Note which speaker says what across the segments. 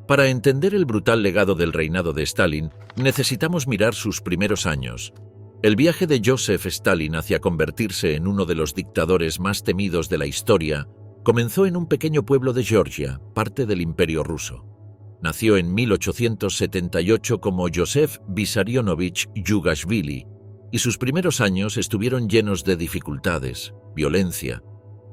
Speaker 1: Para entender el brutal legado del reinado de Stalin, necesitamos mirar sus primeros años. El viaje de Joseph Stalin hacia convertirse en uno de los dictadores más temidos de la historia comenzó en un pequeño pueblo de Georgia, parte del Imperio Ruso. Nació en 1878 como Joseph Vissarionovich Yugashvili, y sus primeros años estuvieron llenos de dificultades, violencia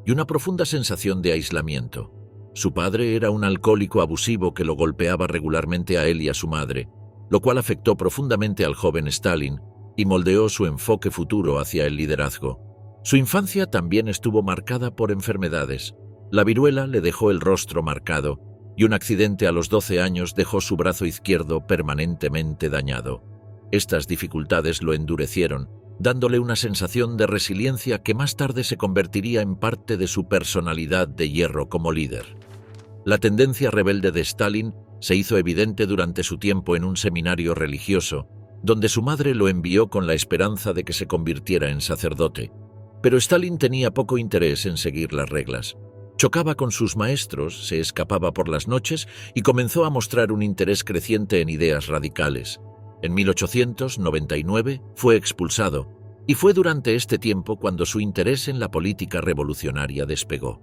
Speaker 1: y una profunda sensación de aislamiento. Su padre era un alcohólico abusivo que lo golpeaba regularmente a él y a su madre, lo cual afectó profundamente al joven Stalin y moldeó su enfoque futuro hacia el liderazgo. Su infancia también estuvo marcada por enfermedades. La viruela le dejó el rostro marcado y un accidente a los 12 años dejó su brazo izquierdo permanentemente dañado. Estas dificultades lo endurecieron, dándole una sensación de resiliencia que más tarde se convertiría en parte de su personalidad de hierro como líder. La tendencia rebelde de Stalin se hizo evidente durante su tiempo en un seminario religioso, donde su madre lo envió con la esperanza de que se convirtiera en sacerdote. Pero Stalin tenía poco interés en seguir las reglas. Chocaba con sus maestros, se escapaba por las noches y comenzó a mostrar un interés creciente en ideas radicales. En 1899 fue expulsado, y fue durante este tiempo cuando su interés en la política revolucionaria despegó.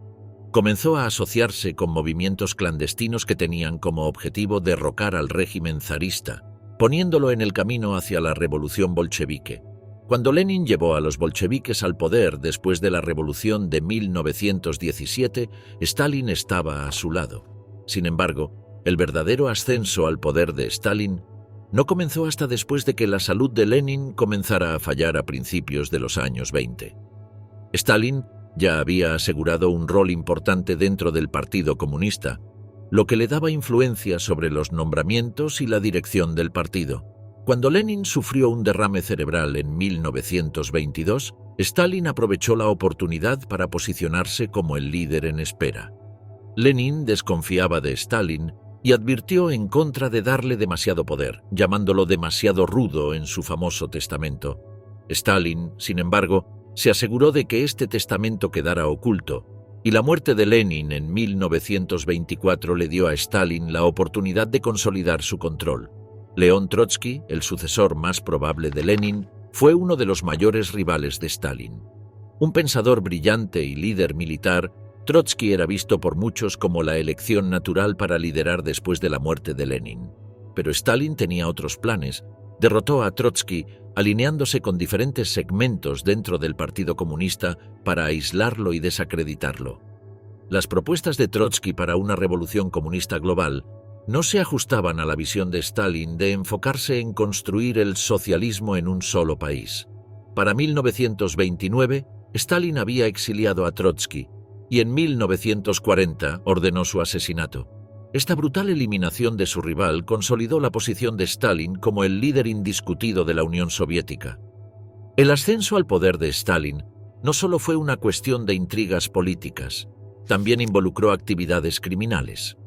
Speaker 1: Comenzó a asociarse con movimientos clandestinos que tenían como objetivo derrocar al régimen zarista, poniéndolo en el camino hacia la revolución bolchevique. Cuando Lenin llevó a los bolcheviques al poder después de la revolución de 1917, Stalin estaba a su lado. Sin embargo, el verdadero ascenso al poder de Stalin no comenzó hasta después de que la salud de Lenin comenzara a fallar a principios de los años 20. Stalin ya había asegurado un rol importante dentro del Partido Comunista, lo que le daba influencia sobre los nombramientos y la dirección del partido. Cuando Lenin sufrió un derrame cerebral en 1922, Stalin aprovechó la oportunidad para posicionarse como el líder en espera. Lenin desconfiaba de Stalin y advirtió en contra de darle demasiado poder, llamándolo demasiado rudo en su famoso testamento. Stalin, sin embargo, se aseguró de que este testamento quedara oculto, y la muerte de Lenin en 1924 le dio a Stalin la oportunidad de consolidar su control. León Trotsky, el sucesor más probable de Lenin, fue uno de los mayores rivales de Stalin. Un pensador brillante y líder militar, Trotsky era visto por muchos como la elección natural para liderar después de la muerte de Lenin. Pero Stalin tenía otros planes. Derrotó a Trotsky alineándose con diferentes segmentos dentro del Partido Comunista para aislarlo y desacreditarlo. Las propuestas de Trotsky para una revolución comunista global no se ajustaban a la visión de Stalin de enfocarse en construir el socialismo en un solo país. Para 1929, Stalin había exiliado a Trotsky y en 1940 ordenó su asesinato. Esta brutal eliminación de su rival consolidó la posición de Stalin como el líder indiscutido de la Unión Soviética. El ascenso al poder de Stalin no solo fue una cuestión de intrigas políticas, también involucró actividades criminales.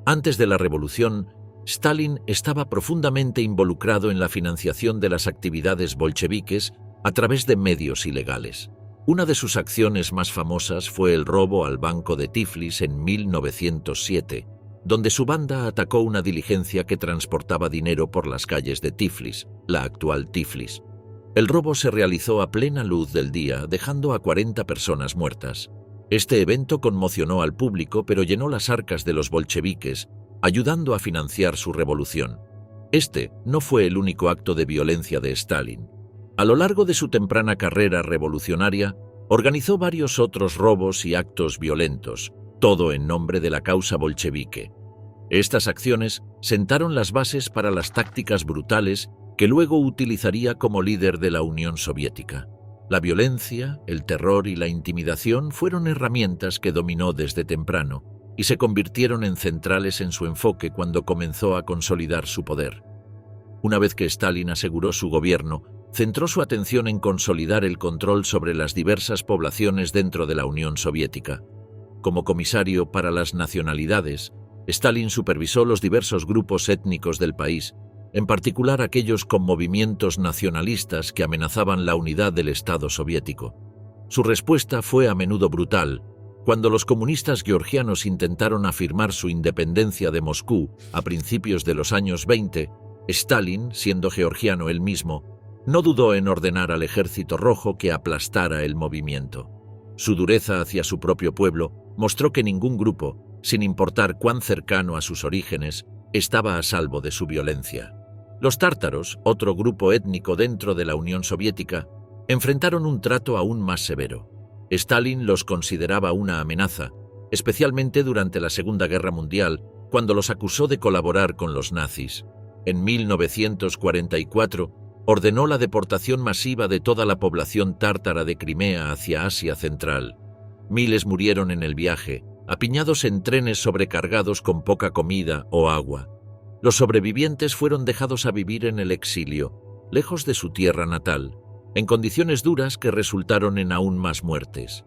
Speaker 1: Antes de la revolución, Stalin estaba profundamente involucrado en la financiación de las actividades bolcheviques a través de medios ilegales. Una de sus acciones más famosas fue el robo al Banco de Tiflis en 1907, donde su banda atacó una diligencia que transportaba dinero por las calles de Tiflis, la actual Tiflis. El robo se realizó a plena luz del día, dejando a 40 personas muertas. Este evento conmocionó al público, pero llenó las arcas de los bolcheviques, ayudando a financiar su revolución. Este no fue el único acto de violencia de Stalin. A lo largo de su temprana carrera revolucionaria, organizó varios otros robos y actos violentos, todo en nombre de la causa bolchevique. Estas acciones sentaron las bases para las tácticas brutales que luego utilizaría como líder de la Unión Soviética. La violencia, el terror y la intimidación fueron herramientas que dominó desde temprano y se convirtieron en centrales en su enfoque cuando comenzó a consolidar su poder. Una vez que Stalin aseguró su gobierno, centró su atención en consolidar el control sobre las diversas poblaciones dentro de la Unión Soviética. Como comisario para las nacionalidades, Stalin supervisó los diversos grupos étnicos del país, en particular aquellos con movimientos nacionalistas que amenazaban la unidad del Estado soviético. Su respuesta fue a menudo brutal, Cuando los comunistas georgianos intentaron afirmar su independencia de Moscú a principios de los años 20, Stalin, siendo georgiano él mismo, no dudó en ordenar al Ejército Rojo que aplastara el movimiento. Su dureza hacia su propio pueblo mostró que ningún grupo, sin importar cuán cercano a sus orígenes, estaba a salvo de su violencia. Los tártaros, otro grupo étnico dentro de la Unión Soviética, enfrentaron un trato aún más severo. Stalin los consideraba una amenaza, especialmente durante la Segunda Guerra Mundial, cuando los acusó de colaborar con los nazis. En 1944, ordenó la deportación masiva de toda la población tártara de Crimea hacia Asia Central. Miles murieron en el viaje, apiñados en trenes sobrecargados con poca comida o agua. Los sobrevivientes fueron dejados a vivir en el exilio, lejos de su tierra natal, en condiciones duras que resultaron en aún más muertes.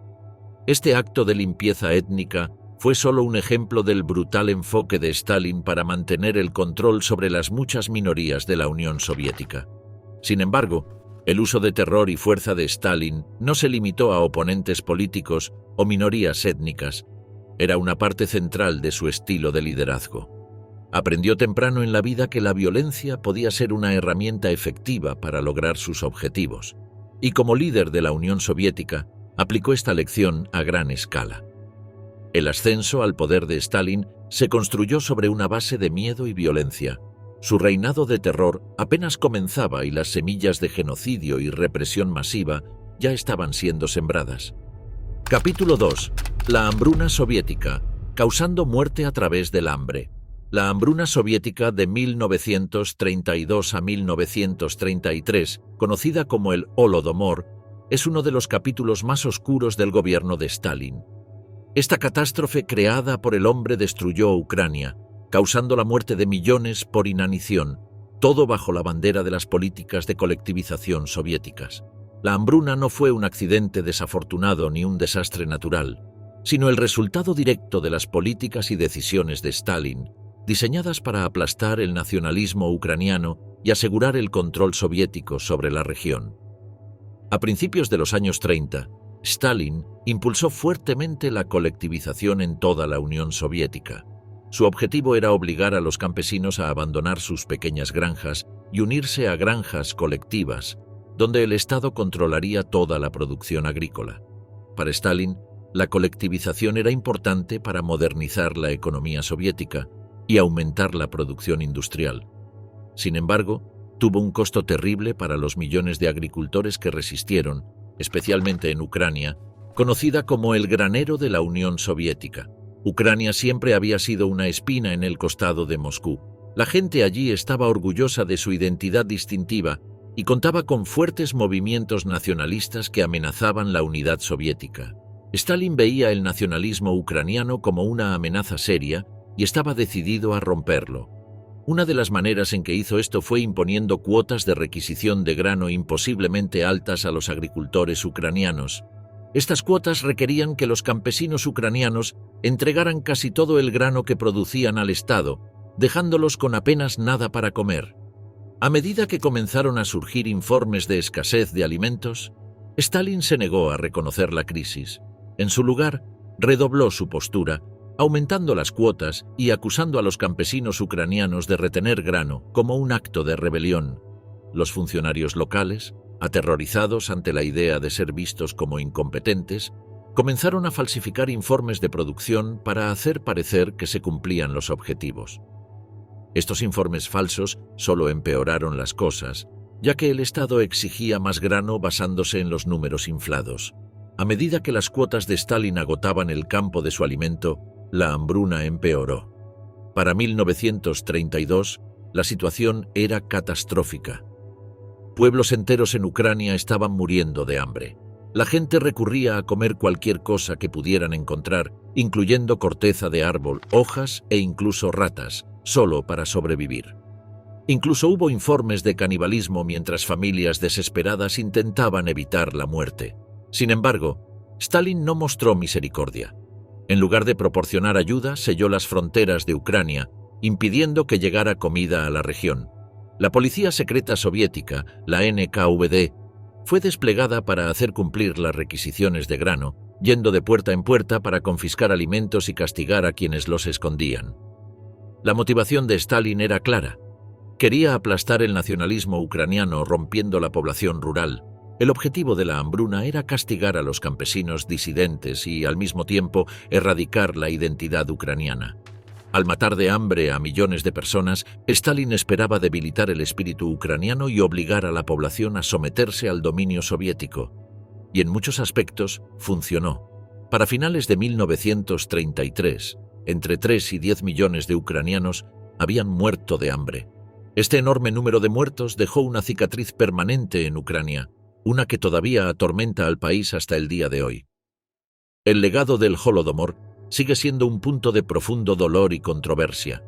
Speaker 1: Este acto de limpieza étnica fue solo un ejemplo del brutal enfoque de Stalin para mantener el control sobre las muchas minorías de la Unión Soviética. Sin embargo, el uso de terror y fuerza de Stalin no se limitó a oponentes políticos o minorías étnicas. Era una parte central de su estilo de liderazgo. Aprendió temprano en la vida que la violencia podía ser una herramienta efectiva para lograr sus objetivos, y como líder de la Unión Soviética, aplicó esta lección a gran escala. El ascenso al poder de Stalin se construyó sobre una base de miedo y violencia. Su reinado de terror apenas comenzaba y las semillas de genocidio y represión masiva ya estaban siendo sembradas. Capítulo 2. La hambruna soviética, causando muerte a través del hambre. La hambruna soviética de 1932 a 1933, conocida como el Holodomor, es uno de los capítulos más oscuros del gobierno de Stalin. Esta catástrofe creada por el hombre destruyó Ucrania, causando la muerte de millones por inanición, todo bajo la bandera de las políticas de colectivización soviéticas. La hambruna no fue un accidente desafortunado ni un desastre natural, sino el resultado directo de las políticas y decisiones de Stalin, diseñadas para aplastar el nacionalismo ucraniano y asegurar el control soviético sobre la región. A principios de los años 30, Stalin impulsó fuertemente la colectivización en toda la Unión Soviética. Su objetivo era obligar a los campesinos a abandonar sus pequeñas granjas y unirse a granjas colectivas, donde el Estado controlaría toda la producción agrícola. Para Stalin, la colectivización era importante para modernizar la economía soviética y aumentar la producción industrial. Sin embargo, tuvo un costo terrible para los millones de agricultores que resistieron, especialmente en Ucrania, conocida como el granero de la Unión Soviética. Ucrania siempre había sido una espina en el costado de Moscú. La gente allí estaba orgullosa de su identidad distintiva y contaba con fuertes movimientos nacionalistas que amenazaban la unidad soviética. Stalin veía el nacionalismo ucraniano como una amenaza seria y estaba decidido a romperlo. Una de las maneras en que hizo esto fue imponiendo cuotas de requisición de grano imposiblemente altas a los agricultores ucranianos. Estas cuotas requerían que los campesinos ucranianos entregaran casi todo el grano que producían al Estado, dejándolos con apenas nada para comer. A medida que comenzaron a surgir informes de escasez de alimentos, Stalin se negó a reconocer la crisis. En su lugar, redobló su postura, aumentando las cuotas y acusando a los campesinos ucranianos de retener grano como un acto de rebelión. Los funcionarios locales, aterrorizados ante la idea de ser vistos como incompetentes, comenzaron a falsificar informes de producción para hacer parecer que se cumplían los objetivos. Estos informes falsos solo empeoraron las cosas, ya que el Estado exigía más grano basándose en los números inflados. A medida que las cuotas de Stalin agotaban el campo de su alimento, la hambruna empeoró. Para 1932, la situación era catastrófica. Pueblos enteros en Ucrania estaban muriendo de hambre. La gente recurría a comer cualquier cosa que pudieran encontrar, incluyendo corteza de árbol, hojas e incluso ratas, solo para sobrevivir. Incluso hubo informes de canibalismo mientras familias desesperadas intentaban evitar la muerte. Sin embargo, Stalin no mostró misericordia. En lugar de proporcionar ayuda, selló las fronteras de Ucrania, impidiendo que llegara comida a la región. La policía secreta soviética, la NKVD, fue desplegada para hacer cumplir las requisiciones de grano, yendo de puerta en puerta para confiscar alimentos y castigar a quienes los escondían. La motivación de Stalin era clara. Quería aplastar el nacionalismo ucraniano rompiendo la población rural. El objetivo de la hambruna era castigar a los campesinos disidentes y, al mismo tiempo, erradicar la identidad ucraniana. Al matar de hambre a millones de personas, Stalin esperaba debilitar el espíritu ucraniano y obligar a la población a someterse al dominio soviético. Y en muchos aspectos funcionó. Para finales de 1933, entre 3 y 10 millones de ucranianos habían muerto de hambre. Este enorme número de muertos dejó una cicatriz permanente en Ucrania, una que todavía atormenta al país hasta el día de hoy. El legado del Holodomor sigue siendo un punto de profundo dolor y controversia.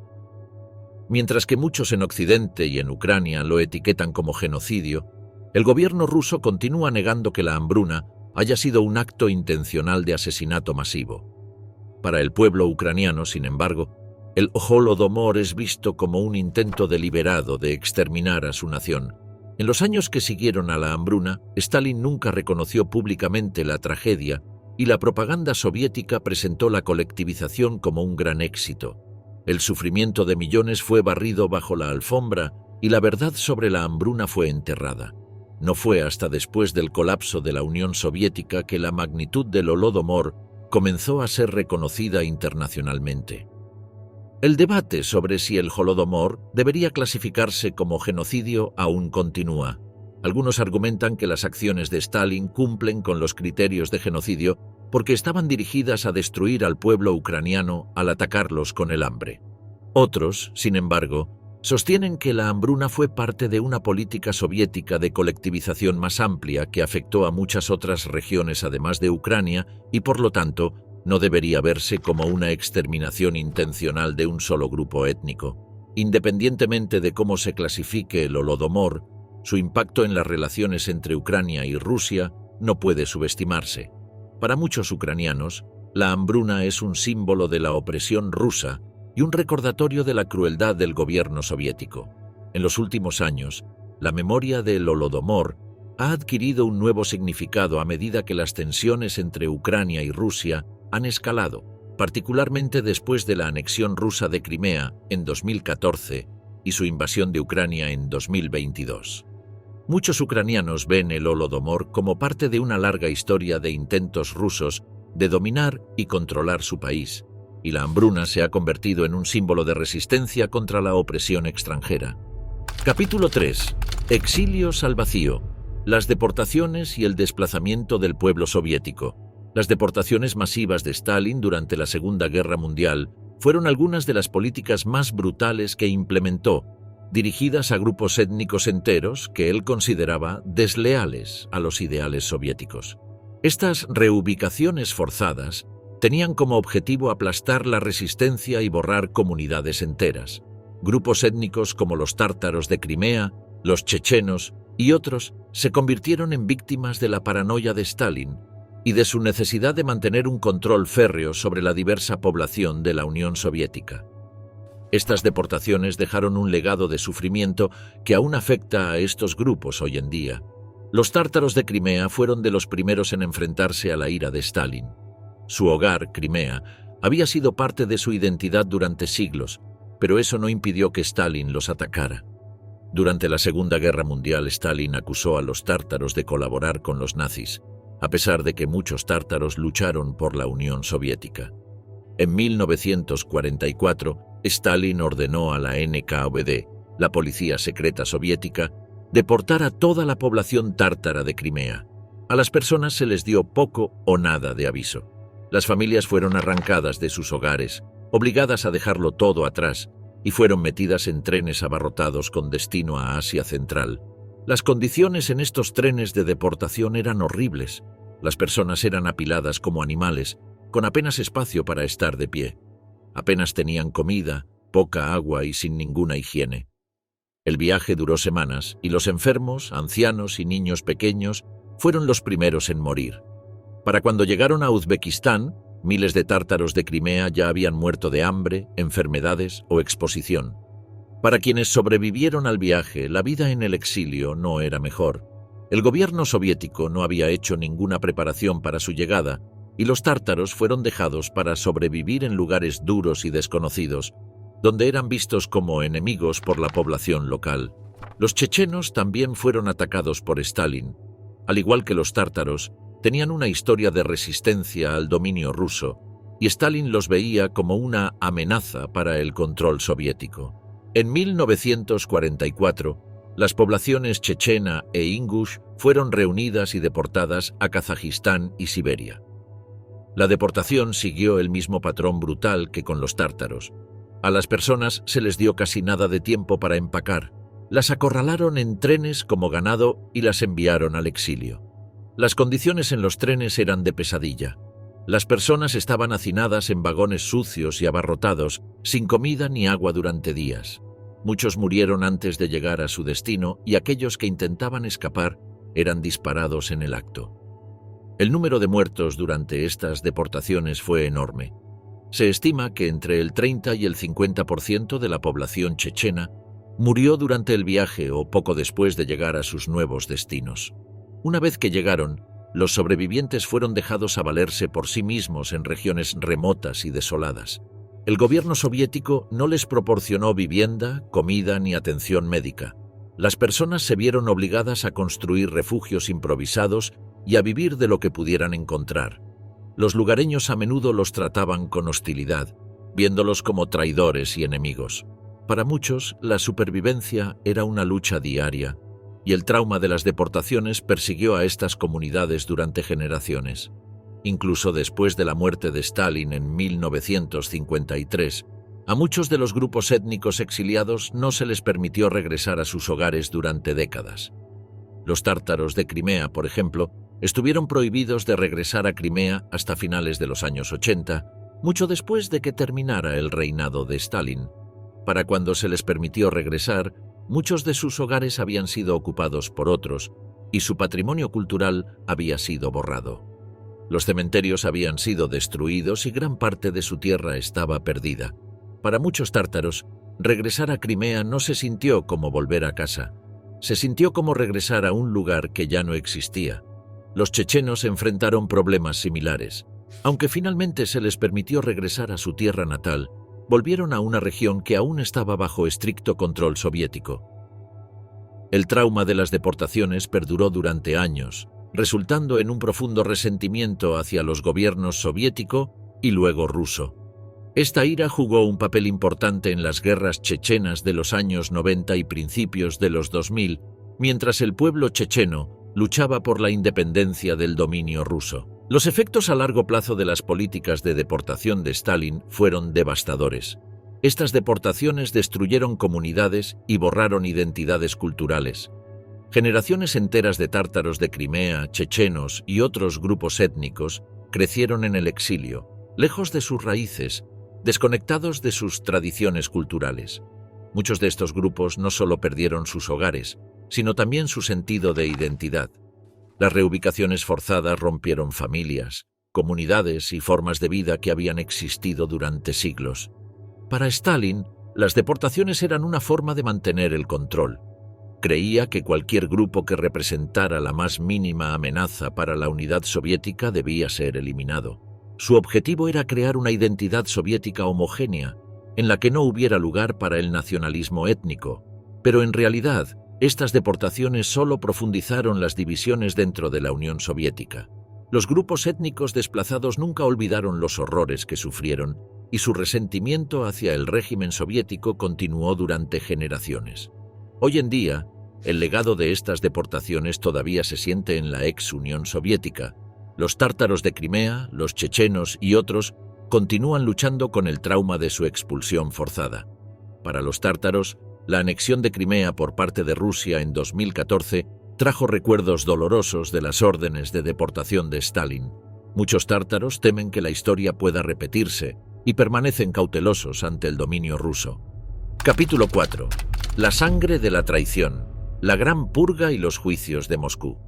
Speaker 1: Mientras que muchos en Occidente y en Ucrania lo etiquetan como genocidio, el gobierno ruso continúa negando que la hambruna haya sido un acto intencional de asesinato masivo. Para el pueblo ucraniano, sin embargo, el Holodomor es visto como un intento deliberado de exterminar a su nación. En los años que siguieron a la hambruna, Stalin nunca reconoció públicamente la tragedia y la propaganda soviética presentó la colectivización como un gran éxito. El sufrimiento de millones fue barrido bajo la alfombra y la verdad sobre la hambruna fue enterrada. No fue hasta después del colapso de la Unión Soviética que la magnitud del Holodomor comenzó a ser reconocida internacionalmente. El debate sobre si el Holodomor debería clasificarse como genocidio aún continúa. Algunos argumentan que las acciones de Stalin cumplen con los criterios de genocidio porque estaban dirigidas a destruir al pueblo ucraniano al atacarlos con el hambre. Otros, sin embargo, sostienen que la hambruna fue parte de una política soviética de colectivización más amplia que afectó a muchas otras regiones además de Ucrania y, por lo tanto, no debería verse como una exterminación intencional de un solo grupo étnico. Independientemente de cómo se clasifique el Holodomor, su impacto en las relaciones entre Ucrania y Rusia no puede subestimarse. Para muchos ucranianos, la hambruna es un símbolo de la opresión rusa y un recordatorio de la crueldad del gobierno soviético. En los últimos años, la memoria del Holodomor ha adquirido un nuevo significado a medida que las tensiones entre Ucrania y Rusia han escalado, particularmente después de la anexión rusa de Crimea en 2014 y su invasión de Ucrania en 2022. Muchos ucranianos ven el Holodomor como parte de una larga historia de intentos rusos de dominar y controlar su país, y la hambruna se ha convertido en un símbolo de resistencia contra la opresión extranjera. Capítulo 3. Exilios al vacío. Las deportaciones y el desplazamiento del pueblo soviético. Las deportaciones masivas de Stalin durante la Segunda Guerra Mundial fueron algunas de las políticas más brutales que implementó, dirigidas a grupos étnicos enteros que él consideraba desleales a los ideales soviéticos. Estas reubicaciones forzadas tenían como objetivo aplastar la resistencia y borrar comunidades enteras. Grupos étnicos como los tártaros de Crimea, los chechenos y otros se convirtieron en víctimas de la paranoia de Stalin y de su necesidad de mantener un control férreo sobre la diversa población de la Unión Soviética. Estas deportaciones dejaron un legado de sufrimiento que aún afecta a estos grupos hoy en día. Los tártaros de Crimea fueron de los primeros en enfrentarse a la ira de Stalin. Su hogar, Crimea, había sido parte de su identidad durante siglos, pero eso no impidió que Stalin los atacara. Durante la Segunda Guerra Mundial, Stalin acusó a los tártaros de colaborar con los nazis, a pesar de que muchos tártaros lucharon por la Unión Soviética. En 1944, Stalin ordenó a la NKVD, la policía secreta soviética, deportar a toda la población tártara de Crimea. A las personas se les dio poco o nada de aviso. Las familias fueron arrancadas de sus hogares, obligadas a dejarlo todo atrás, y fueron metidas en trenes abarrotados con destino a Asia Central. Las condiciones en estos trenes de deportación eran horribles. Las personas eran apiladas como animales, con apenas espacio para estar de pie. Apenas tenían comida, poca agua y sin ninguna higiene. El viaje duró semanas y los enfermos, ancianos y niños pequeños fueron los primeros en morir. Para cuando llegaron a Uzbekistán, miles de tártaros de Crimea ya habían muerto de hambre, enfermedades o exposición. Para quienes sobrevivieron al viaje, la vida en el exilio no era mejor. El gobierno soviético no había hecho ninguna preparación para su llegada y los tártaros fueron dejados para sobrevivir en lugares duros y desconocidos, donde eran vistos como enemigos por la población local. Los chechenos también fueron atacados por Stalin. Al igual que los tártaros, tenían una historia de resistencia al dominio ruso, y Stalin los veía como una amenaza para el control soviético. En 1944, las poblaciones chechena e ingush fueron reunidas y deportadas a Kazajistán y Siberia. La deportación siguió el mismo patrón brutal que con los tártaros. A las personas se les dio casi nada de tiempo para empacar. Las acorralaron en trenes como ganado y las enviaron al exilio. Las condiciones en los trenes eran de pesadilla. Las personas estaban hacinadas en vagones sucios y abarrotados, sin comida ni agua durante días. Muchos murieron antes de llegar a su destino y aquellos que intentaban escapar eran disparados en el acto. El número de muertos durante estas deportaciones fue enorme. Se estima que entre el 30 y el 50% de la población chechena murió durante el viaje o poco después de llegar a sus nuevos destinos. Una vez que llegaron, los sobrevivientes fueron dejados a valerse por sí mismos en regiones remotas y desoladas. El gobierno soviético no les proporcionó vivienda, comida ni atención médica. Las personas se vieron obligadas a construir refugios improvisados y a vivir de lo que pudieran encontrar. Los lugareños a menudo los trataban con hostilidad, viéndolos como traidores y enemigos. Para muchos, la supervivencia era una lucha diaria, y el trauma de las deportaciones persiguió a estas comunidades durante generaciones. Incluso después de la muerte de Stalin en 1953, a muchos de los grupos étnicos exiliados no se les permitió regresar a sus hogares durante décadas. Los tártaros de Crimea, por ejemplo, estuvieron prohibidos de regresar a Crimea hasta finales de los años 80, mucho después de que terminara el reinado de Stalin. Para cuando se les permitió regresar, muchos de sus hogares habían sido ocupados por otros y su patrimonio cultural había sido borrado. Los cementerios habían sido destruidos y gran parte de su tierra estaba perdida. Para muchos tártaros, regresar a Crimea no se sintió como volver a casa. Se sintió como regresar a un lugar que ya no existía. Los chechenos enfrentaron problemas similares. Aunque finalmente se les permitió regresar a su tierra natal, volvieron a una región que aún estaba bajo estricto control soviético. El trauma de las deportaciones perduró durante años, resultando en un profundo resentimiento hacia los gobiernos soviético y luego ruso. Esta ira jugó un papel importante en las guerras chechenas de los años 90 y principios de los 2000, mientras el pueblo checheno luchaba por la independencia del dominio ruso. Los efectos a largo plazo de las políticas de deportación de Stalin fueron devastadores. Estas deportaciones destruyeron comunidades y borraron identidades culturales. Generaciones enteras de tártaros de Crimea, chechenos y otros grupos étnicos crecieron en el exilio, lejos de sus raíces, desconectados de sus tradiciones culturales. Muchos de estos grupos no solo perdieron sus hogares, sino también su sentido de identidad. Las reubicaciones forzadas rompieron familias, comunidades y formas de vida que habían existido durante siglos. Para Stalin, las deportaciones eran una forma de mantener el control. Creía que cualquier grupo que representara la más mínima amenaza para la unidad soviética debía ser eliminado. Su objetivo era crear una identidad soviética homogénea, en la que no hubiera lugar para el nacionalismo étnico, pero en realidad, estas deportaciones solo profundizaron las divisiones dentro de la Unión Soviética. Los grupos étnicos desplazados nunca olvidaron los horrores que sufrieron y su resentimiento hacia el régimen soviético continuó durante generaciones. Hoy en día, el legado de estas deportaciones todavía se siente en la ex Unión Soviética. Los tártaros de Crimea, los chechenos y otros continúan luchando con el trauma de su expulsión forzada. Para los tártaros, la anexión de Crimea por parte de Rusia en 2014 trajo recuerdos dolorosos de las órdenes de deportación de Stalin. Muchos tártaros temen que la historia pueda repetirse y permanecen cautelosos ante el dominio ruso. Capítulo 4. La sangre de la traición, la Gran Purga y los juicios de Moscú.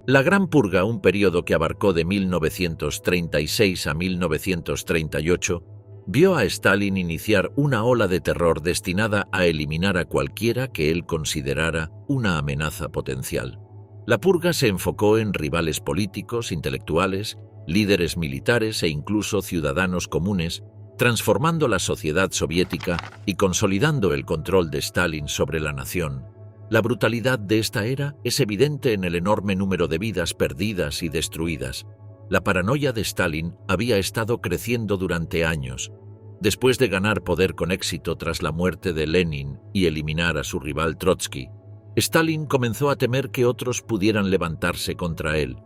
Speaker 1: La Gran Purga, un periodo que abarcó de 1936 a 1938, vio a Stalin iniciar una ola de terror destinada a eliminar a cualquiera que él considerara una amenaza potencial. La purga se enfocó en rivales políticos, intelectuales líderes militares e incluso ciudadanos comunes, transformando la sociedad soviética y consolidando el control de Stalin sobre la nación. La brutalidad de esta era es evidente en el enorme número de vidas perdidas y destruidas. La paranoia de Stalin había estado creciendo durante años. Después de ganar poder con éxito tras la muerte de Lenin y eliminar a su rival Trotsky, Stalin comenzó a temer que otros pudieran levantarse contra él.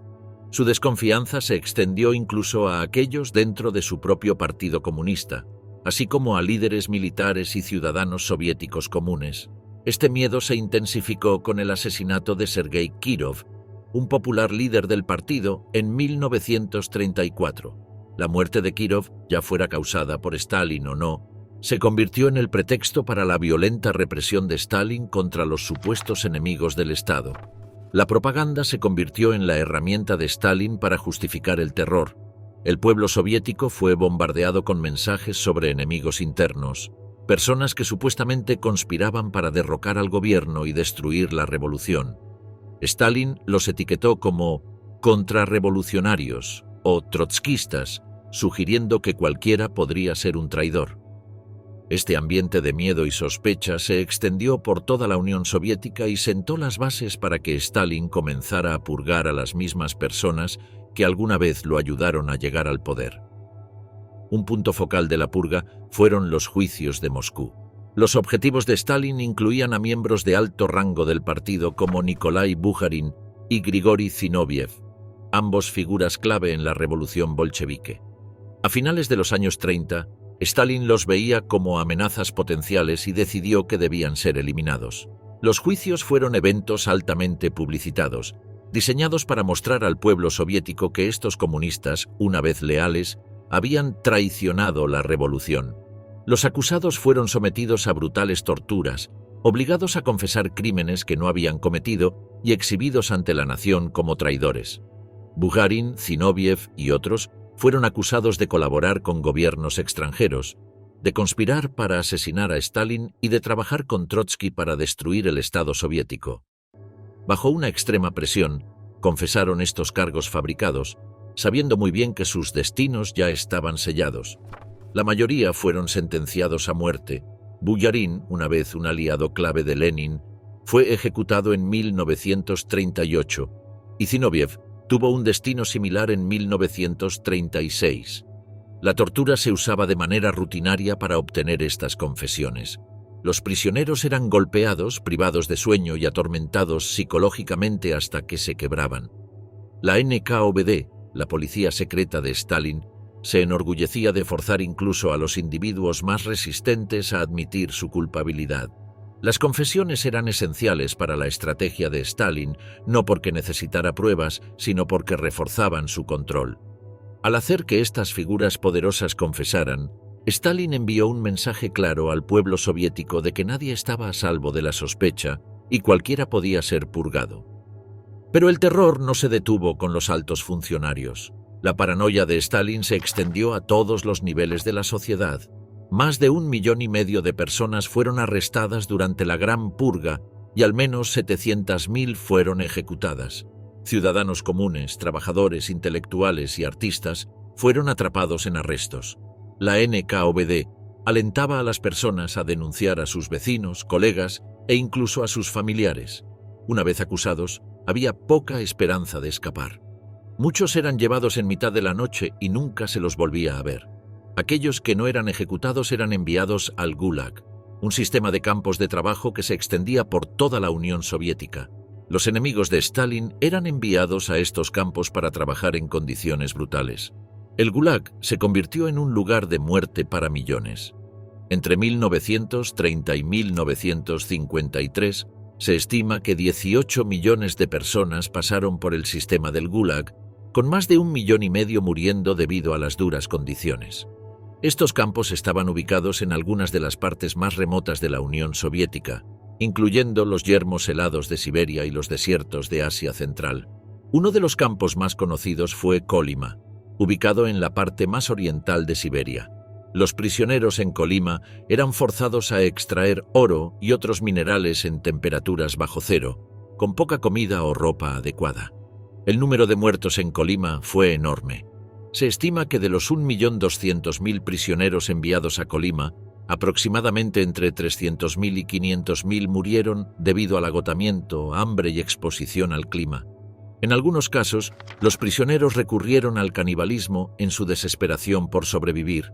Speaker 1: Su desconfianza se extendió incluso a aquellos dentro de su propio partido comunista, así como a líderes militares y ciudadanos soviéticos comunes. Este miedo se intensificó con el asesinato de Sergei Kirov, un popular líder del partido, en 1934. La muerte de Kirov, ya fuera causada por Stalin o no, se convirtió en el pretexto para la violenta represión de Stalin contra los supuestos enemigos del Estado. La propaganda se convirtió en la herramienta de Stalin para justificar el terror. El pueblo soviético fue bombardeado con mensajes sobre enemigos internos, personas que supuestamente conspiraban para derrocar al gobierno y destruir la revolución. Stalin los etiquetó como contrarrevolucionarios o trotskistas, sugiriendo que cualquiera podría ser un traidor. Este ambiente de miedo y sospecha se extendió por toda la Unión Soviética y sentó las bases para que Stalin comenzara a purgar a las mismas personas que alguna vez lo ayudaron a llegar al poder. Un punto focal de la purga fueron los juicios de Moscú. Los objetivos de Stalin incluían a miembros de alto rango del partido como Nikolai Bukharin y Grigori Zinoviev, ambos figuras clave en la revolución bolchevique. A finales de los años 30, Stalin los veía como amenazas potenciales y decidió que debían ser eliminados. Los juicios fueron eventos altamente publicitados, diseñados para mostrar al pueblo soviético que estos comunistas, una vez leales, habían traicionado la revolución. Los acusados fueron sometidos a brutales torturas, obligados a confesar crímenes que no habían cometido y exhibidos ante la nación como traidores. Bukharin, Zinoviev y otros fueron acusados de colaborar con gobiernos extranjeros, de conspirar para asesinar a Stalin y de trabajar con Trotsky para destruir el Estado soviético. Bajo una extrema presión, confesaron estos cargos fabricados, sabiendo muy bien que sus destinos ya estaban sellados. La mayoría fueron sentenciados a muerte. Bukharin, una vez un aliado clave de Lenin, fue ejecutado en 1938 y Zinoviev tuvo un destino similar en 1936. La tortura se usaba de manera rutinaria para obtener estas confesiones. Los prisioneros eran golpeados, privados de sueño y atormentados psicológicamente hasta que se quebraban. La NKVD, la policía secreta de Stalin, se enorgullecía de forzar incluso a los individuos más resistentes a admitir su culpabilidad. Las confesiones eran esenciales para la estrategia de Stalin, no porque necesitara pruebas, sino porque reforzaban su control. Al hacer que estas figuras poderosas confesaran, Stalin envió un mensaje claro al pueblo soviético de que nadie estaba a salvo de la sospecha y cualquiera podía ser purgado. Pero el terror no se detuvo con los altos funcionarios. La paranoia de Stalin se extendió a todos los niveles de la sociedad. Más de 1,5 millones de personas fueron arrestadas durante la Gran Purga y al menos 700.000 fueron ejecutadas. Ciudadanos comunes, trabajadores, intelectuales y artistas fueron atrapados en arrestos. La NKVD alentaba a las personas a denunciar a sus vecinos, colegas e incluso a sus familiares. Una vez acusados, había poca esperanza de escapar. Muchos eran llevados en mitad de la noche y nunca se los volvía a ver. Aquellos que no eran ejecutados eran enviados al Gulag, un sistema de campos de trabajo que se extendía por toda la Unión Soviética. Los enemigos de Stalin eran enviados a estos campos para trabajar en condiciones brutales. El Gulag se convirtió en un lugar de muerte para millones. Entre 1930 y 1953, se estima que 18 millones de personas pasaron por el sistema del Gulag, con más de 1,5 millones muriendo debido a las duras condiciones. Estos campos estaban ubicados en algunas de las partes más remotas de la Unión Soviética, incluyendo los yermos helados de Siberia y los desiertos de Asia Central. Uno de los campos más conocidos fue Kolyma, ubicado en la parte más oriental de Siberia. Los prisioneros en Kolyma eran forzados a extraer oro y otros minerales en temperaturas bajo cero, con poca comida o ropa adecuada. El número de muertos en Kolyma fue enorme. Se estima que de los 1.200.000 prisioneros enviados a Colima, aproximadamente entre 300.000 y 500.000 murieron debido al agotamiento, hambre y exposición al clima. En algunos casos, los prisioneros recurrieron al canibalismo en su desesperación por sobrevivir.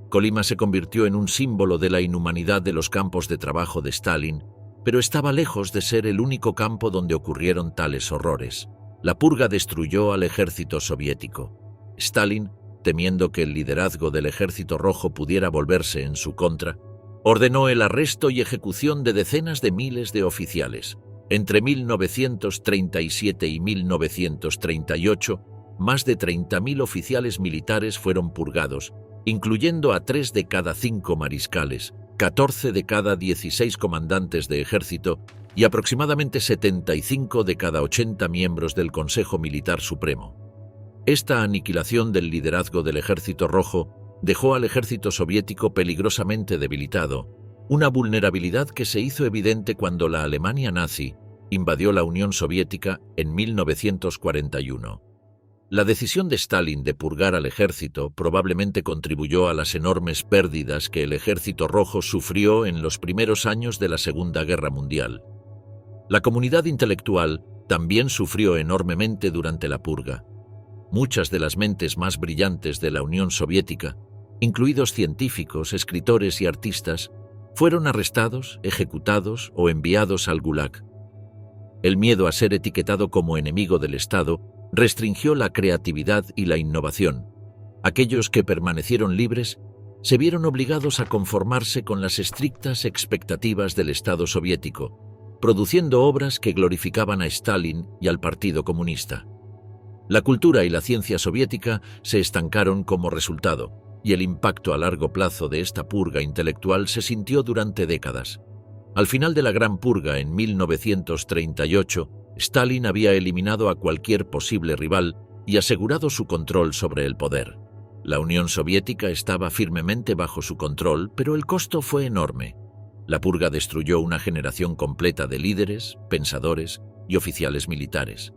Speaker 1: Colima se convirtió en un símbolo de la inhumanidad de los campos de trabajo de Stalin, pero estaba lejos de ser el único campo donde ocurrieron tales horrores. La purga destruyó al ejército soviético. Stalin, temiendo que el liderazgo del Ejército Rojo pudiera volverse en su contra, ordenó el arresto y ejecución de decenas de miles de oficiales. Entre 1937 y 1938, más de 30.000 oficiales militares fueron purgados, incluyendo a 3 de cada 5 mariscales, 14 de cada 16 comandantes de ejército y aproximadamente 75 de cada 80 miembros del Consejo Militar Supremo. Esta aniquilación del liderazgo del Ejército Rojo dejó al ejército soviético peligrosamente debilitado, una vulnerabilidad que se hizo evidente cuando la Alemania nazi invadió la Unión Soviética en 1941. La decisión de Stalin de purgar al ejército probablemente contribuyó a las enormes pérdidas que el Ejército Rojo sufrió en los primeros años de la Segunda Guerra Mundial. La comunidad intelectual también sufrió enormemente durante la purga. Muchas de las mentes más brillantes de la Unión Soviética, incluidos científicos, escritores y artistas, fueron arrestados, ejecutados o enviados al Gulag. El miedo a ser etiquetado como enemigo del Estado restringió la creatividad y la innovación. Aquellos que permanecieron libres se vieron obligados a conformarse con las estrictas expectativas del Estado soviético, produciendo obras que glorificaban a Stalin y al Partido Comunista. La cultura y la ciencia soviética se estancaron como resultado, y el impacto a largo plazo de esta purga intelectual se sintió durante décadas. Al final de la Gran Purga en 1938, Stalin había eliminado a cualquier posible rival y asegurado su control sobre el poder. La Unión Soviética estaba firmemente bajo su control, pero el costo fue enorme. La purga destruyó una generación completa de líderes, pensadores y oficiales militares.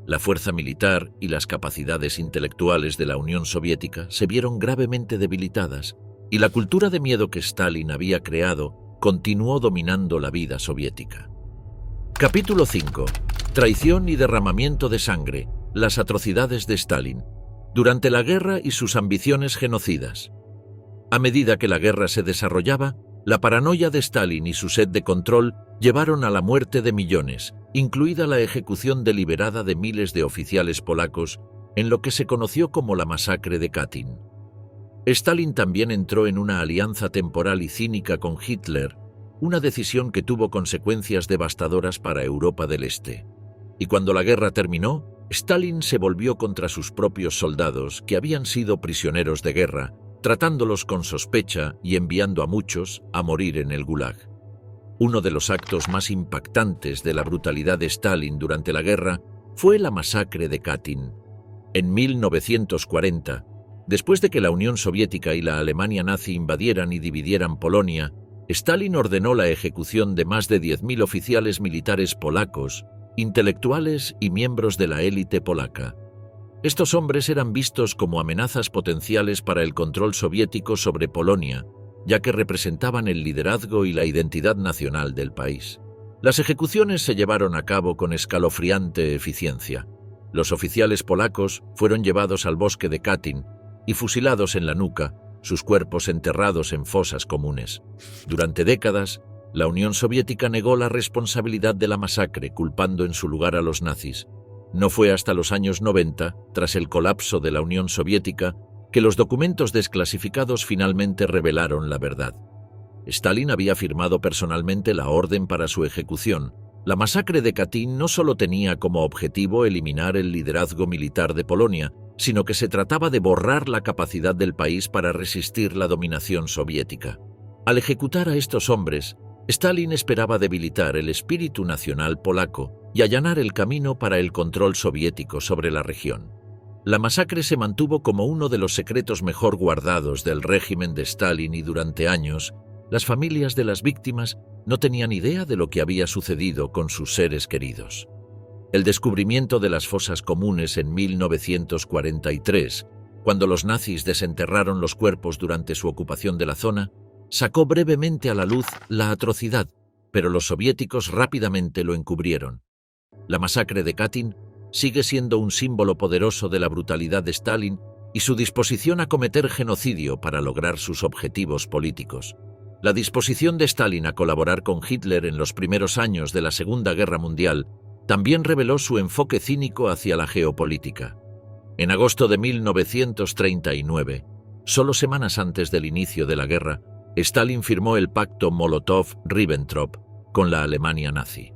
Speaker 1: La fuerza militar y las capacidades intelectuales de la Unión Soviética se vieron gravemente debilitadas, y la cultura de miedo que Stalin había creado continuó dominando la vida soviética. Capítulo 5. Traición y derramamiento de sangre, las atrocidades de Stalin, durante la guerra y sus ambiciones genocidas. A medida que la guerra se desarrollaba, la paranoia de Stalin y su sed de control llevaron a la muerte de millones, incluida la ejecución deliberada de miles de oficiales polacos en lo que se conoció como la masacre de Katyn. Stalin también entró en una alianza temporal y cínica con Hitler, una decisión que tuvo consecuencias devastadoras para Europa del Este. Y cuando la guerra terminó, Stalin se volvió contra sus propios soldados que habían sido prisioneros de guerra, tratándolos con sospecha y enviando a muchos a morir en el Gulag. Uno de los actos más impactantes de la brutalidad de Stalin durante la guerra fue la masacre de Katyn. En 1940, después de que la Unión Soviética y la Alemania nazi invadieran y dividieran Polonia, Stalin ordenó la ejecución de más de 10.000 oficiales militares polacos, intelectuales y miembros de la élite polaca. Estos hombres eran vistos como amenazas potenciales para el control soviético sobre Polonia, ya que representaban el liderazgo y la identidad nacional del país. Las ejecuciones se llevaron a cabo con escalofriante eficiencia. Los oficiales polacos fueron llevados al bosque de Katyn y fusilados en la nuca, sus cuerpos enterrados en fosas comunes. Durante décadas, la Unión Soviética negó la responsabilidad de la masacre, culpando en su lugar a los nazis. No fue hasta los años 90, tras el colapso de la Unión Soviética, que los documentos desclasificados finalmente revelaron la verdad. Stalin había firmado personalmente la orden para su ejecución. La masacre de Katyn no solo tenía como objetivo eliminar el liderazgo militar de Polonia, sino que se trataba de borrar la capacidad del país para resistir la dominación soviética. Al ejecutar a estos hombres, Stalin esperaba debilitar el espíritu nacional polaco y allanar el camino para el control soviético sobre la región. La masacre se mantuvo como uno de los secretos mejor guardados del régimen de Stalin y durante años, las familias de las víctimas no tenían idea de lo que había sucedido con sus seres queridos. El descubrimiento de las fosas comunes en 1943 cuando los nazis desenterraron los cuerpos durante su ocupación de la zona, sacó brevemente a la luz la atrocidad, pero los soviéticos rápidamente lo encubrieron. La masacre de Katyn sigue siendo un símbolo poderoso de la brutalidad de Stalin y su disposición a cometer genocidio para lograr sus objetivos políticos. La disposición de Stalin a colaborar con Hitler en los primeros años de la Segunda Guerra Mundial también reveló su enfoque cínico hacia la geopolítica. En agosto de 1939, solo semanas antes del inicio de la guerra, Stalin firmó el pacto Molotov-Ribbentrop con la Alemania nazi.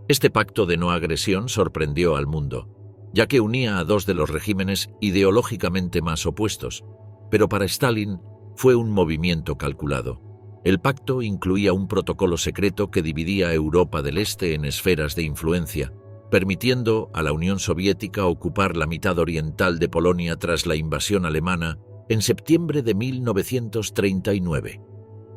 Speaker 1: Este pacto de no agresión sorprendió al mundo, ya que unía a dos de los regímenes ideológicamente más opuestos, pero para Stalin fue un movimiento calculado. El pacto incluía un protocolo secreto que dividía a Europa del Este en esferas de influencia, permitiendo a la Unión Soviética ocupar la mitad oriental de Polonia tras la invasión alemana en septiembre de 1939.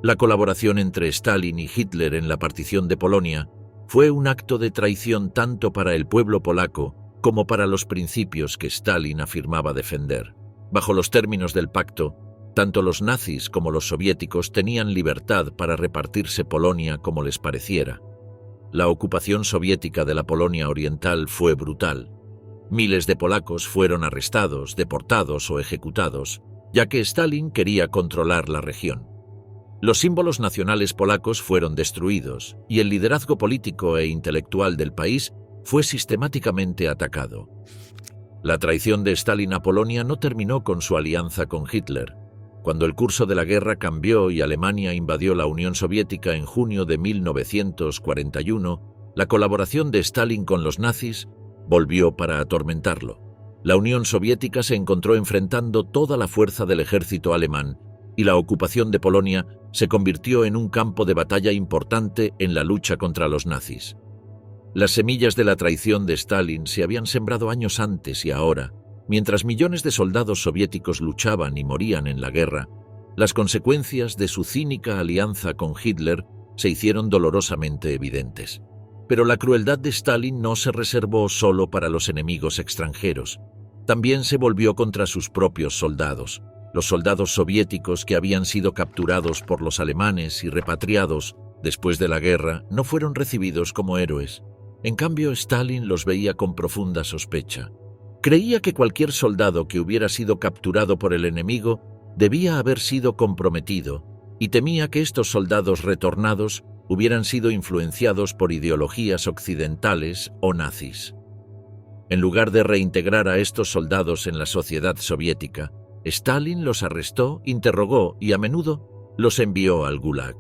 Speaker 1: La colaboración entre Stalin y Hitler en la partición de Polonia fue un acto de traición tanto para el pueblo polaco como para los principios que Stalin afirmaba defender. Bajo los términos del pacto, tanto los nazis como los soviéticos tenían libertad para repartirse Polonia como les pareciera. La ocupación soviética de la Polonia oriental fue brutal. Miles de polacos fueron arrestados, deportados o ejecutados, ya que Stalin quería controlar la región. Los símbolos nacionales polacos fueron destruidos y el liderazgo político e intelectual del país fue sistemáticamente atacado. La traición de Stalin a Polonia no terminó con su alianza con Hitler. Cuando el curso de la guerra cambió y Alemania invadió la Unión Soviética en junio de 1941, la colaboración de Stalin con los nazis volvió para atormentarlo. La Unión Soviética se encontró enfrentando toda la fuerza del ejército alemán y la ocupación de Polonia se convirtió en un campo de batalla importante en la lucha contra los nazis. Las semillas de la traición de Stalin se habían sembrado años antes y ahora, mientras millones de soldados soviéticos luchaban y morían en la guerra, las consecuencias de su cínica alianza con Hitler se hicieron dolorosamente evidentes. Pero la crueldad de Stalin no se reservó solo para los enemigos extranjeros. También se volvió contra sus propios soldados. Los soldados soviéticos que habían sido capturados por los alemanes y repatriados después de la guerra no fueron recibidos como héroes. En cambio, Stalin los veía con profunda sospecha. Creía que cualquier soldado que hubiera sido capturado por el enemigo debía haber sido comprometido y temía que estos soldados retornados hubieran sido influenciados por ideologías occidentales o nazis. En lugar de reintegrar a estos soldados en la sociedad soviética, Stalin los arrestó, interrogó y a menudo los envió al Gulag.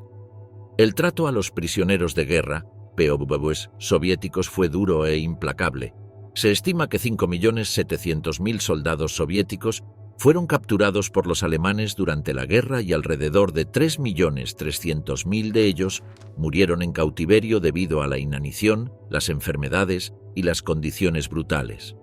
Speaker 1: El trato a los prisioneros de guerra, POWs, soviéticos fue duro e implacable. Se estima que 5.700.000 soldados soviéticos fueron capturados por los alemanes durante la guerra y alrededor de 3.300.000 de ellos murieron en cautiverio debido a la inanición, las enfermedades y las condiciones brutales.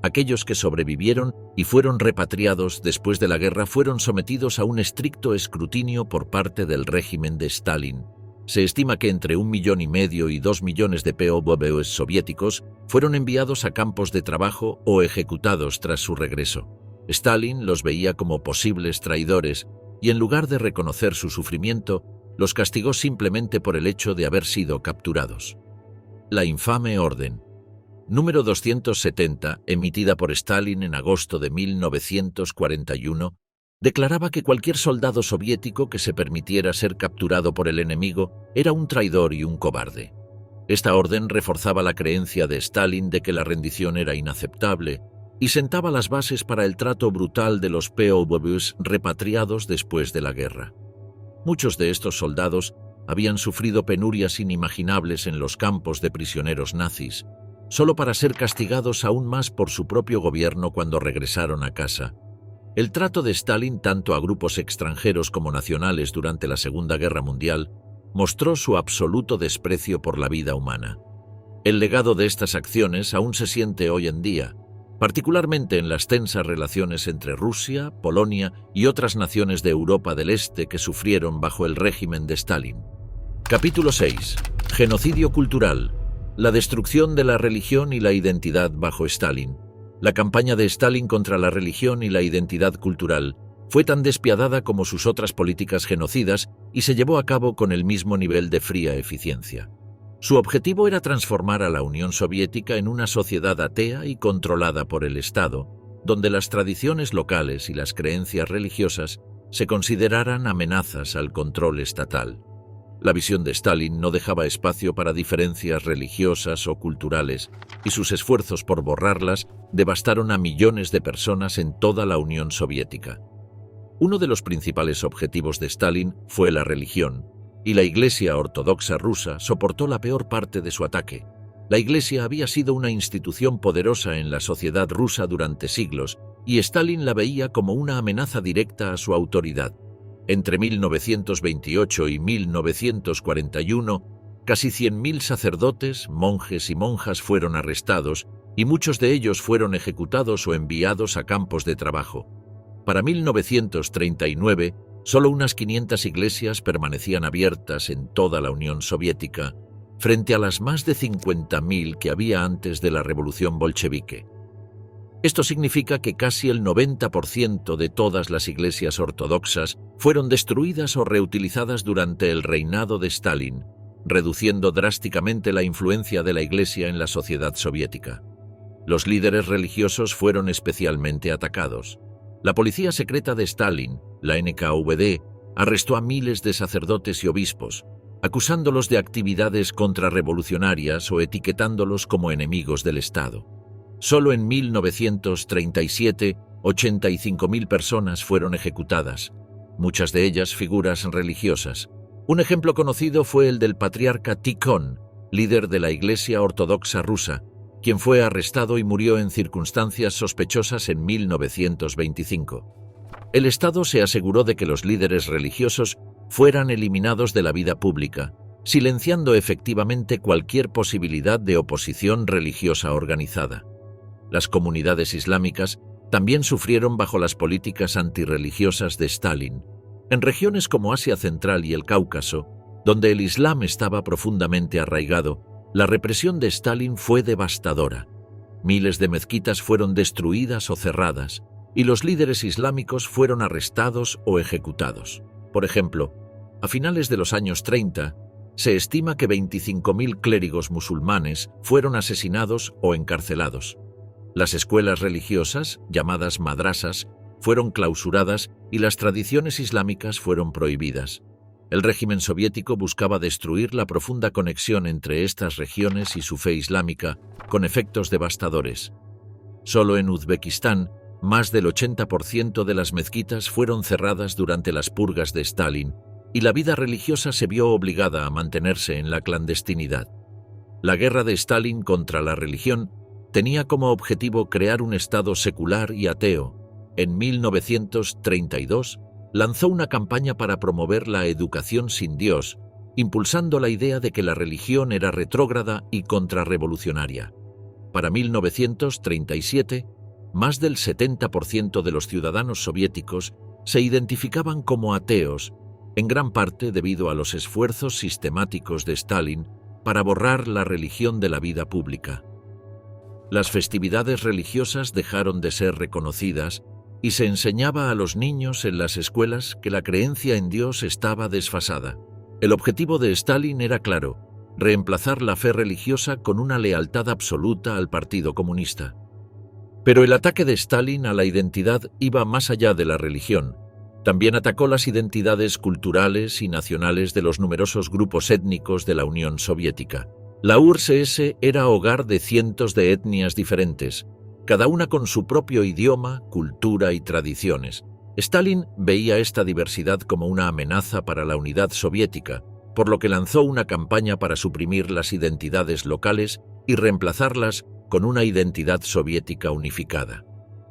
Speaker 1: Aquellos que sobrevivieron y fueron repatriados después de la guerra fueron sometidos a un estricto escrutinio por parte del régimen de Stalin. Se estima que entre 1,5 millones y 2 millones de POWs soviéticos fueron enviados a campos de trabajo o ejecutados tras su regreso. Stalin los veía como posibles traidores y en lugar de reconocer su sufrimiento, los castigó simplemente por el hecho de haber sido capturados. La infame orden número 270, emitida por Stalin en agosto de 1941, declaraba que cualquier soldado soviético que se permitiera ser capturado por el enemigo era un traidor y un cobarde. Esta orden reforzaba la creencia de Stalin de que la rendición era inaceptable y sentaba las bases para el trato brutal de los POWs repatriados después de la guerra. Muchos de estos soldados habían sufrido penurias inimaginables en los campos de prisioneros nazis, solo para ser castigados aún más por su propio gobierno cuando regresaron a casa. El trato de Stalin tanto a grupos extranjeros como nacionales durante la Segunda Guerra Mundial mostró su absoluto desprecio por la vida humana. El legado de estas acciones aún se siente hoy en día, particularmente en las tensas relaciones entre Rusia, Polonia y otras naciones de Europa del Este que sufrieron bajo el régimen de Stalin. Capítulo 6. Genocidio cultural. La destrucción de la religión y la identidad bajo Stalin. La campaña de Stalin contra la religión y la identidad cultural fue tan despiadada como sus otras políticas genocidas y se llevó a cabo con el mismo nivel de fría eficiencia. Su objetivo era transformar a la Unión Soviética en una sociedad atea y controlada por el Estado, donde las tradiciones locales y las creencias religiosas se consideraran amenazas al control estatal. La visión de Stalin no dejaba espacio para diferencias religiosas o culturales, y sus esfuerzos por borrarlas devastaron a millones de personas en toda la Unión Soviética. Uno de los principales objetivos de Stalin fue la religión, y la Iglesia Ortodoxa rusa soportó la peor parte de su ataque. La Iglesia había sido una institución poderosa en la sociedad rusa durante siglos, y Stalin la veía como una amenaza directa a su autoridad. Entre 1928 y 1941, casi 100.000 sacerdotes, monjes y monjas fueron arrestados, y muchos de ellos fueron ejecutados o enviados a campos de trabajo. Para 1939, solo unas 500 iglesias permanecían abiertas en toda la Unión Soviética, frente a las más de 50.000 que había antes de la Revolución Bolchevique. Esto significa que casi el 90% de todas las iglesias ortodoxas fueron destruidas o reutilizadas durante el reinado de Stalin, reduciendo drásticamente la influencia de la Iglesia en la sociedad soviética. Los líderes religiosos fueron especialmente atacados. La policía secreta de Stalin, la NKVD, arrestó a miles de sacerdotes y obispos, acusándolos de actividades contrarrevolucionarias o etiquetándolos como enemigos del Estado. Solo en 1937, 85.000 personas fueron ejecutadas, muchas de ellas figuras religiosas. Un ejemplo conocido fue el del patriarca Tikhón, líder de la Iglesia Ortodoxa rusa, quien fue arrestado y murió en circunstancias sospechosas en 1925. El Estado se aseguró de que los líderes religiosos fueran eliminados de la vida pública, silenciando efectivamente cualquier posibilidad de oposición religiosa organizada. Las comunidades islámicas también sufrieron bajo las políticas antirreligiosas de Stalin. En regiones como Asia Central y el Cáucaso, donde el Islam estaba profundamente arraigado, la represión de Stalin fue devastadora. Miles de mezquitas fueron destruidas o cerradas, y los líderes islámicos fueron arrestados o ejecutados. Por ejemplo, a finales de los años 30, se estima que 25.000 clérigos musulmanes fueron asesinados o encarcelados. Las escuelas religiosas, llamadas madrasas, fueron clausuradas y las tradiciones islámicas fueron prohibidas. El régimen soviético buscaba destruir la profunda conexión entre estas regiones y su fe islámica, con efectos devastadores. Solo en Uzbekistán, más del 80% de las mezquitas fueron cerradas durante las purgas de Stalin, y la vida religiosa se vio obligada a mantenerse en la clandestinidad. La guerra de Stalin contra la religión tenía como objetivo crear un Estado secular y ateo. En 1932, lanzó una campaña para promover la educación sin Dios, impulsando la idea de que la religión era retrógrada y contrarrevolucionaria. Para 1937, más del 70% de los ciudadanos soviéticos se identificaban como ateos, en gran parte debido a los esfuerzos sistemáticos de Stalin para borrar la religión de la vida pública. Las festividades religiosas dejaron de ser reconocidas y se enseñaba a los niños en las escuelas que la creencia en Dios estaba desfasada. El objetivo de Stalin era claro: reemplazar la fe religiosa con una lealtad absoluta al Partido Comunista. Pero el ataque de Stalin a la identidad iba más allá de la religión. También atacó las identidades culturales y nacionales de los numerosos grupos étnicos de la Unión Soviética. La URSS era hogar de cientos de etnias diferentes, cada una con su propio idioma, cultura y tradiciones. Stalin veía esta diversidad como una amenaza para la unidad soviética, por lo que lanzó una campaña para suprimir las identidades locales y reemplazarlas con una identidad soviética unificada.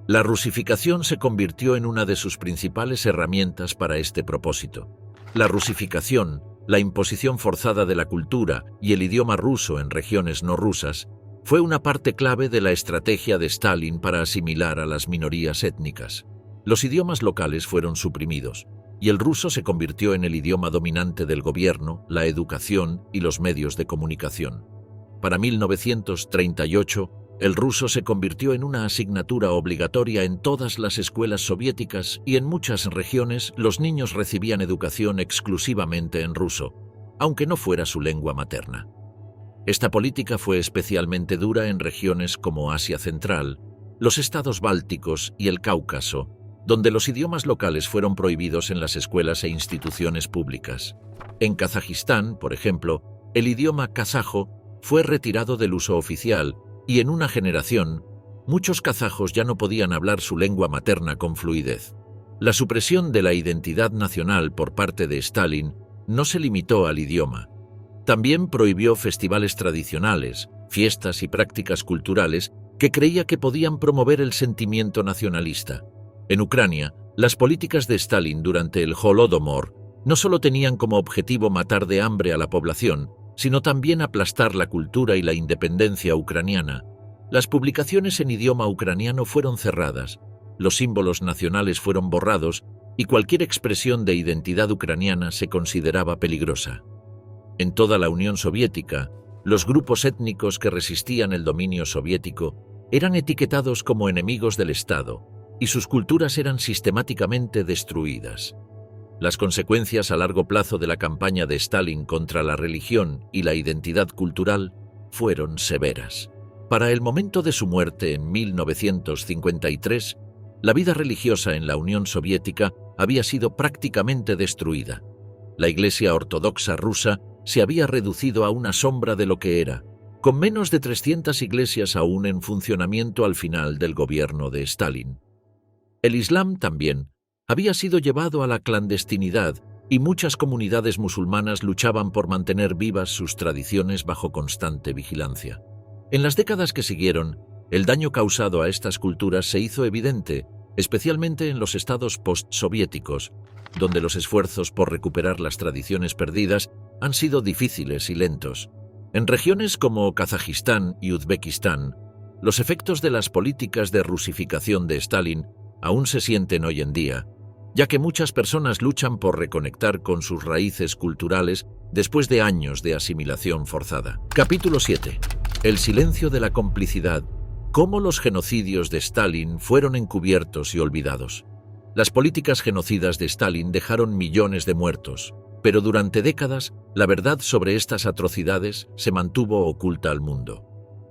Speaker 1: La rusificación se convirtió en una de sus principales herramientas para este propósito. La rusificación, la imposición forzada de la cultura y el idioma ruso en regiones no rusas, fue una parte clave de la estrategia de Stalin para asimilar a las minorías étnicas. Los idiomas locales fueron suprimidos, y el ruso se convirtió en el idioma dominante del gobierno, la educación y los medios de comunicación. Para 1938, El ruso se convirtió en una asignatura obligatoria en todas las escuelas soviéticas y en muchas regiones los niños recibían educación exclusivamente en ruso, aunque no fuera su lengua materna. Esta política fue especialmente dura en regiones como Asia Central, los estados bálticos y el Cáucaso, donde los idiomas locales fueron prohibidos en las escuelas e instituciones públicas. En Kazajistán, por ejemplo, el idioma kazajo fue retirado del uso oficial y en una generación, muchos kazajos ya no podían hablar su lengua materna con fluidez. La supresión de la identidad nacional por parte de Stalin no se limitó al idioma. También prohibió festivales tradicionales, fiestas y prácticas culturales que creía que podían promover el sentimiento nacionalista. En Ucrania, las políticas de Stalin durante el Holodomor no solo tenían como objetivo matar de hambre a la población, sino también aplastar la cultura y la independencia ucraniana. Las publicaciones en idioma ucraniano fueron cerradas, los símbolos nacionales fueron borrados y cualquier expresión de identidad ucraniana se consideraba peligrosa. En toda la Unión Soviética, los grupos étnicos que resistían el dominio soviético eran etiquetados como enemigos del Estado y sus culturas eran sistemáticamente destruidas. Las consecuencias a largo plazo de la campaña de Stalin contra la religión y la identidad cultural fueron severas. Para el momento de su muerte en 1953, la vida religiosa en la Unión Soviética había sido prácticamente destruida. La Iglesia Ortodoxa rusa se había reducido a una sombra de lo que era, con menos de 300 iglesias aún en funcionamiento al final del gobierno de Stalin. El Islam también había sido llevado a la clandestinidad y muchas comunidades musulmanas luchaban por mantener vivas sus tradiciones bajo constante vigilancia. En las décadas que siguieron, el daño causado a estas culturas se hizo evidente, especialmente en los estados postsoviéticos, donde los esfuerzos por recuperar las tradiciones perdidas han sido difíciles y lentos. En regiones como Kazajistán y Uzbekistán, los efectos de las políticas de rusificación de Stalin aún se sienten hoy en día, ya que muchas personas luchan por reconectar con sus raíces culturales después de años de asimilación forzada. Capítulo 7. El silencio de la complicidad. Cómo los genocidios de Stalin fueron encubiertos y olvidados. Las políticas genocidas de Stalin dejaron millones de muertos, pero durante décadas la verdad sobre estas atrocidades se mantuvo oculta al mundo.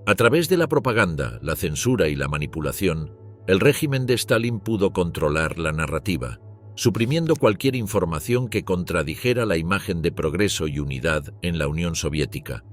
Speaker 1: A través de la propaganda, la censura y la manipulación, el régimen de Stalin pudo controlar la narrativa, suprimiendo cualquier información que contradijera la imagen de progreso y unidad en la Unión Soviética.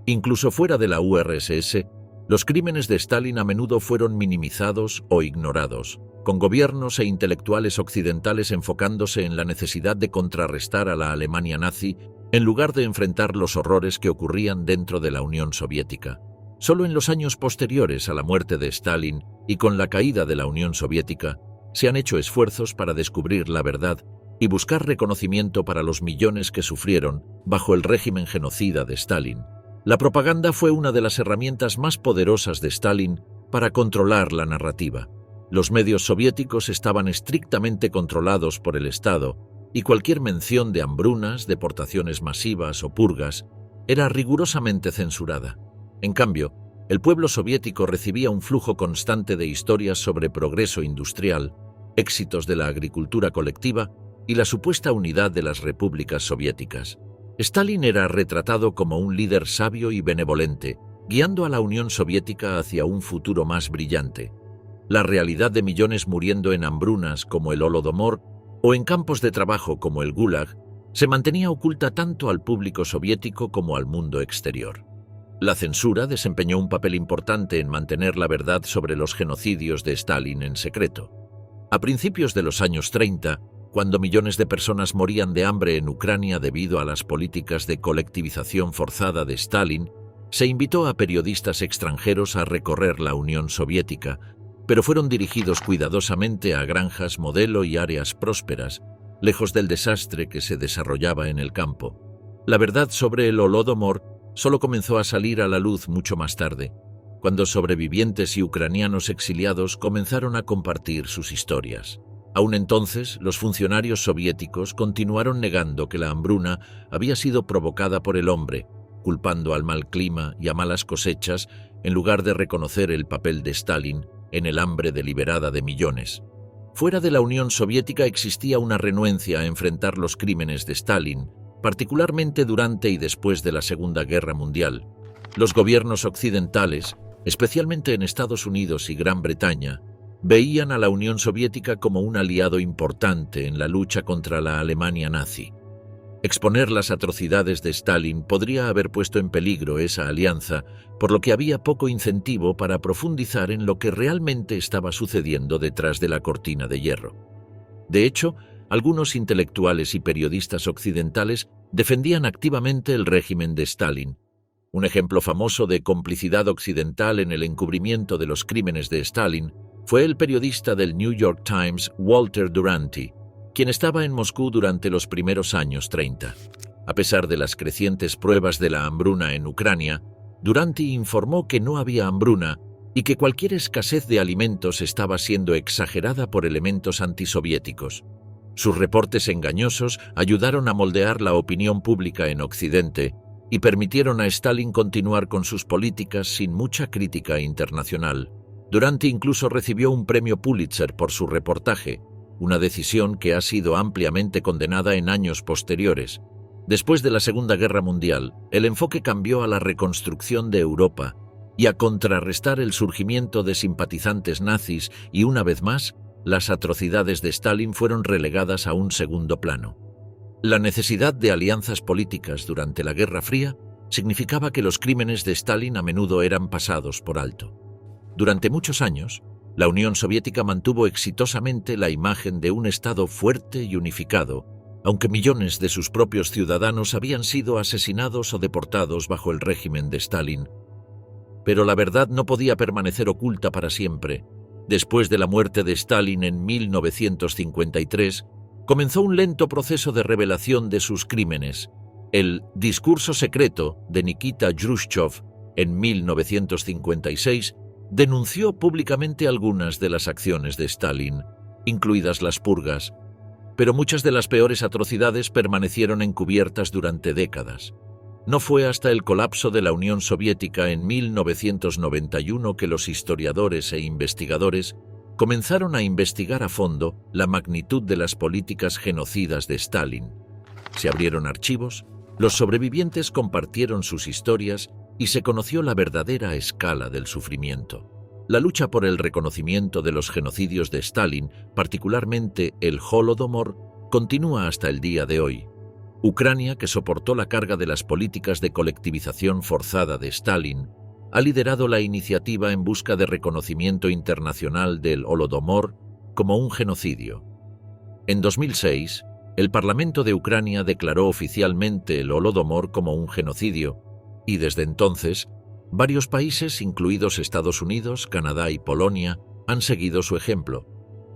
Speaker 1: Incluso fuera de la URSS, los crímenes de Stalin a menudo fueron minimizados o ignorados, con gobiernos e intelectuales occidentales enfocándose en la necesidad de contrarrestar a la Alemania nazi en lugar de enfrentar los horrores que ocurrían dentro de la Unión Soviética. Solo en los años posteriores a la muerte de Stalin y con la caída de la Unión Soviética, se han hecho esfuerzos para descubrir la verdad y buscar reconocimiento para los millones que sufrieron bajo el régimen genocida de Stalin. La propaganda fue una de las herramientas más poderosas de Stalin para controlar la narrativa. Los medios soviéticos estaban estrictamente controlados por el Estado y cualquier mención de hambrunas, deportaciones masivas o purgas era rigurosamente censurada. En cambio, el pueblo soviético recibía un flujo constante de historias sobre progreso industrial, éxitos de la agricultura colectiva y la supuesta unidad de las repúblicas soviéticas. Stalin era retratado como un líder sabio y benevolente, guiando a la Unión Soviética hacia un futuro más brillante. La realidad de millones muriendo en hambrunas como el Holodomor o en campos de trabajo como el Gulag se mantenía oculta tanto al público soviético como al mundo exterior. La censura desempeñó un papel importante en mantener la verdad sobre los genocidios de Stalin en secreto. A principios de los años 30, cuando millones de personas morían de hambre en Ucrania debido a las políticas de colectivización forzada de Stalin, se invitó a periodistas extranjeros a recorrer la Unión Soviética, pero fueron dirigidos cuidadosamente a granjas modelo y áreas prósperas, lejos del desastre que se desarrollaba en el campo. La verdad sobre el Holodomor solo comenzó a salir a la luz mucho más tarde, cuando sobrevivientes y ucranianos exiliados comenzaron a compartir sus historias. Aún entonces, los funcionarios soviéticos continuaron negando que la hambruna había sido provocada por el hombre, culpando al mal clima y a malas cosechas en lugar de reconocer el papel de Stalin en el hambre deliberada de millones. Fuera de la Unión Soviética existía una renuencia a enfrentar los crímenes de Stalin, particularmente durante y después de la Segunda Guerra Mundial. Los gobiernos occidentales, especialmente en Estados Unidos y Gran Bretaña, veían a la Unión Soviética como un aliado importante en la lucha contra la Alemania nazi. Exponer las atrocidades de Stalin podría haber puesto en peligro esa alianza, por lo que había poco incentivo para profundizar en lo que realmente estaba sucediendo detrás de la cortina de hierro. De hecho, algunos intelectuales y periodistas occidentales defendían activamente el régimen de Stalin. Un ejemplo famoso de complicidad occidental en el encubrimiento de los crímenes de Stalin fue el periodista del New York Times, Walter Duranty, quien estaba en Moscú durante los primeros años 30. A pesar de las crecientes pruebas de la hambruna en Ucrania, Duranty informó que no había hambruna y que cualquier escasez de alimentos estaba siendo exagerada por elementos antisoviéticos. Sus reportes engañosos ayudaron a moldear la opinión pública en Occidente y permitieron a Stalin continuar con sus políticas sin mucha crítica internacional. Duranty incluso recibió un premio Pulitzer por su reportaje, una decisión que ha sido ampliamente condenada en años posteriores. Después de la Segunda Guerra Mundial, el enfoque cambió a la reconstrucción de Europa y a contrarrestar el surgimiento de simpatizantes nazis y, una vez más, las atrocidades de Stalin fueron relegadas a un segundo plano. La necesidad de alianzas políticas durante la Guerra Fría significaba que los crímenes de Stalin a menudo eran pasados por alto. Durante muchos años, la Unión Soviética mantuvo exitosamente la imagen de un Estado fuerte y unificado, aunque millones de sus propios ciudadanos habían sido asesinados o deportados bajo el régimen de Stalin. Pero la verdad no podía permanecer oculta para siempre. Después de la muerte de Stalin en 1953, comenzó un lento proceso de revelación de sus crímenes. El discurso secreto de Nikita Khrushchev en 1956 denunció públicamente algunas de las acciones de Stalin, incluidas las purgas, pero muchas de las peores atrocidades permanecieron encubiertas durante décadas. No fue hasta el colapso de la Unión Soviética en 1991 que los historiadores e investigadores comenzaron a investigar a fondo la magnitud de las políticas genocidas de Stalin. Se abrieron archivos, los sobrevivientes compartieron sus historias y se conoció la verdadera escala del sufrimiento. La lucha por el reconocimiento de los genocidios de Stalin, particularmente el Holodomor, continúa hasta el día de hoy. Ucrania, que soportó la carga de las políticas de colectivización forzada de Stalin, ha liderado la iniciativa en busca de reconocimiento internacional del Holodomor como un genocidio. En 2006, el Parlamento de Ucrania declaró oficialmente el Holodomor como un genocidio, y desde entonces, varios países, incluidos Estados Unidos, Canadá y Polonia, han seguido su ejemplo.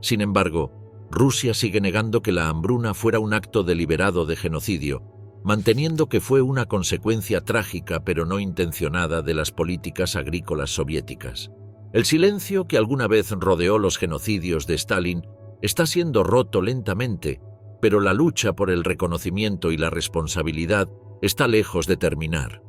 Speaker 1: Sin embargo, Rusia sigue negando que la hambruna fuera un acto deliberado de genocidio, manteniendo que fue una consecuencia trágica pero no intencionada de las políticas agrícolas soviéticas. El silencio que alguna vez rodeó los genocidios de Stalin está siendo roto lentamente, pero la lucha por el reconocimiento y la responsabilidad está lejos de terminar.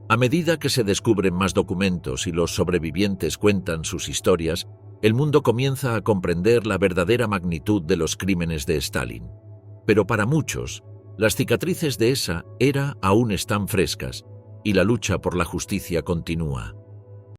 Speaker 1: A medida que se descubren más documentos y los sobrevivientes cuentan sus historias, el mundo comienza a comprender la verdadera magnitud de los crímenes de Stalin. Pero para muchos, las cicatrices de esa era aún están frescas y la lucha por la justicia continúa.